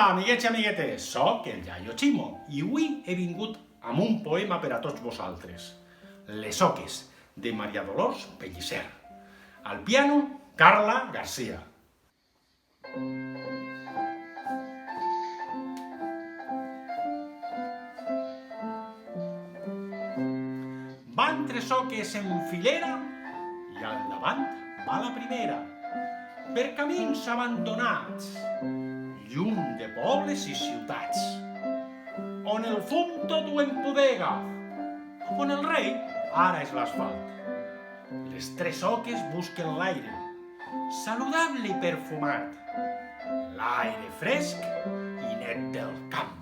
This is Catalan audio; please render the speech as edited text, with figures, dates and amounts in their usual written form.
amiguets i amiguetes, soc el iaio Ximo i avui he vingut amb un poema per a tots vosaltres. Les oques, de Maria Dolors Pellicer. Al piano, Carla García. Van tres oques en filera i al davant va la primera. Per camins abandonats, lluny de pobles i ciutats, on el fum tot ho empodega, on el rei ara és l'asfalt. Les tres oques busquen l'aire, saludable i perfumat, l'aire fresc i net del camp.